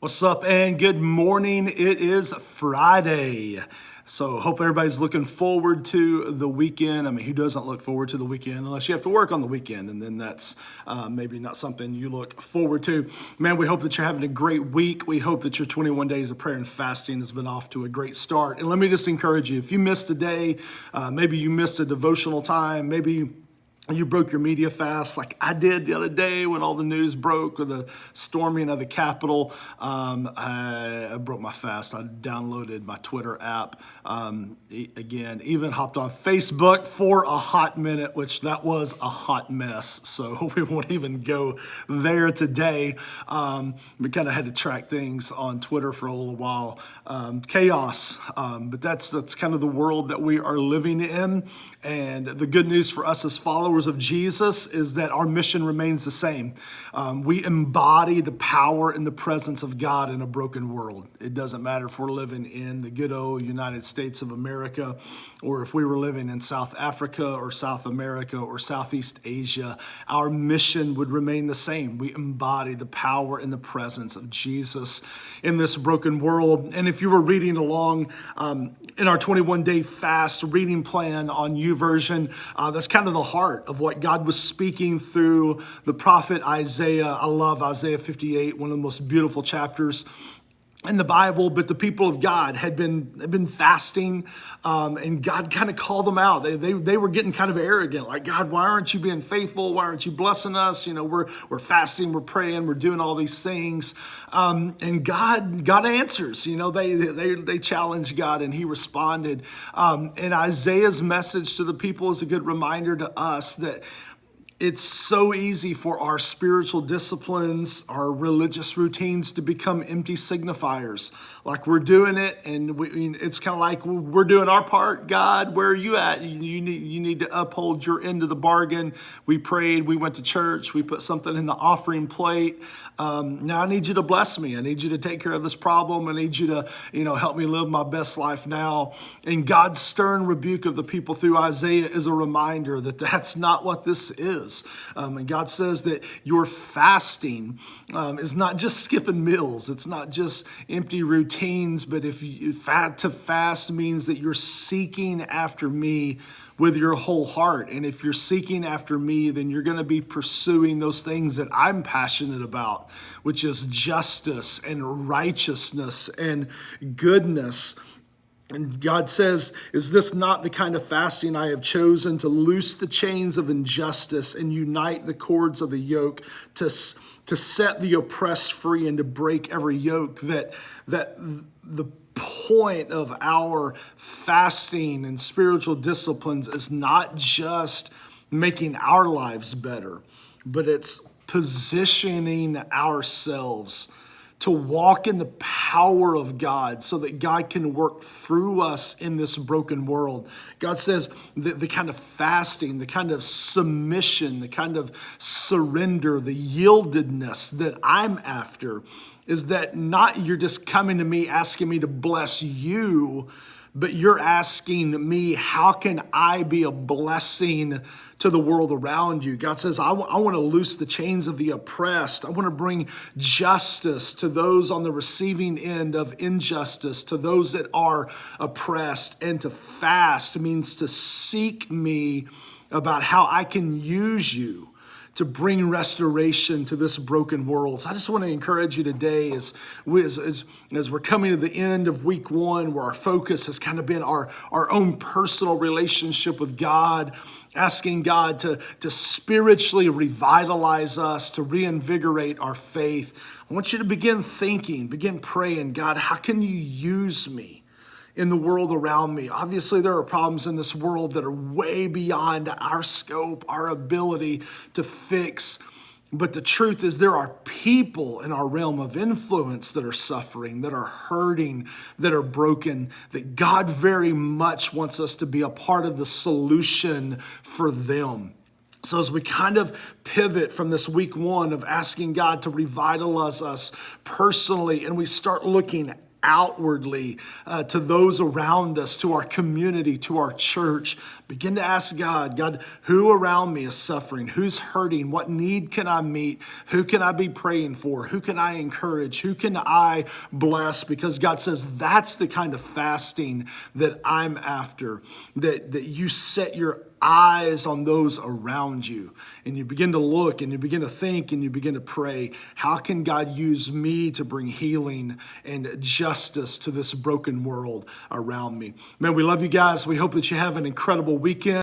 What's up and good morning. It is Friday. So hope everybody's looking forward to the weekend. I mean, who doesn't look forward to the weekend unless you have to work on the weekend, and then that's maybe not something you look forward to. Man, we hope that you're having a great week. We hope that your 21 days of prayer and fasting has been off to a great start. And let me just encourage you, if you missed a day, maybe you missed a devotional time, maybe you broke your media fast like I did the other day when all the news broke with the storming of the Capitol. I broke my fast. I downloaded my Twitter app. Again, even hopped on Facebook for a hot minute, which that was a hot mess. So we won't even go there today. We kind of had to track things on Twitter for a little while. Chaos. But that's kind of the world that we are living in. And the good news for us as followers of Jesus is that our mission remains the same. We embody the power and the presence of God in a broken world. It doesn't matter if we're living in the good old United States of America, or if we were living in South Africa or South America or Southeast Asia, our mission would remain the same. We embody the power and the presence of Jesus in this broken world. And if you were reading along in our 21-day fast reading plan on YouVersion, that's kind of the heart of what God was speaking through the prophet Isaiah. I love Isaiah 58, one of the most beautiful chapters in the Bible. But the people of God had been fasting, and God kind of called them out. They were getting kind of arrogant, like, God, why aren't you being faithful? Why aren't you blessing us? You know, we're fasting, we're praying, we're doing all these things, and God answers. You know, they challenged God, and He responded. And Isaiah's message to the people is a good reminder to us that it's so easy for our spiritual disciplines, our religious routines to become empty signifiers. Like we're doing it, and it's kind of like we're doing our part. God, where are you at? You need to uphold your end of the bargain. We prayed, we went to church, we put something in the offering plate. Now I need you to bless me. I need you to take care of this problem. I need you to, help me live my best life now. And God's stern rebuke of the people through Isaiah is a reminder that that's not what this is. And God says that your fasting is not just skipping meals. It's not just empty routines, but if you to fast means that you're seeking after me with your whole heart. And if you're seeking after me, then you're going to be pursuing those things that I'm passionate about, which is justice and righteousness and goodness. And God says, is this not the kind of fasting I have chosen to loose the chains of injustice and unite the cords of the yoke, to set the oppressed free and to break every yoke? That the point of our fasting and spiritual disciplines is not just making our lives better, but it's positioning ourselves to walk in the power of God so that God can work through us in this broken world. God says that the kind of fasting, the kind of submission, the kind of surrender, the yieldedness that I'm after is that not you're just coming to me asking me to bless you, but you're asking me, how can I be a blessing to the world around you? God says, I want to loose the chains of the oppressed. I want to bring justice to those on the receiving end of injustice, to those that are oppressed. And to fast means to seek me about how I can use you to bring restoration to this broken world. So I just want to encourage you today as we're coming to the end of week one, where our focus has kind of been our own personal relationship with God, asking God to spiritually revitalize us, to reinvigorate our faith. I want you to begin praying, God, how can you use me in the world around me? Obviously, there are problems in this world that are way beyond our scope, our ability to fix. But the truth is, there are people in our realm of influence that are suffering, that are hurting, that are broken, that God very much wants us to be a part of the solution for them. So as we kind of pivot from this week one of asking God to revitalize us personally, and we start looking outwardly to those around us, to our community, to our church. Begin to ask God, who around me is suffering? Who's hurting? What need can I meet? Who can I be praying for? Who can I encourage? Who can I bless? Because God says that's the kind of fasting that I'm after, that you set your eyes on those around you, and you begin to look and you begin to think and you begin to pray, how can God use me to bring healing and justice to this broken world around me? Man, we love you guys. We hope that you have an incredible weekend.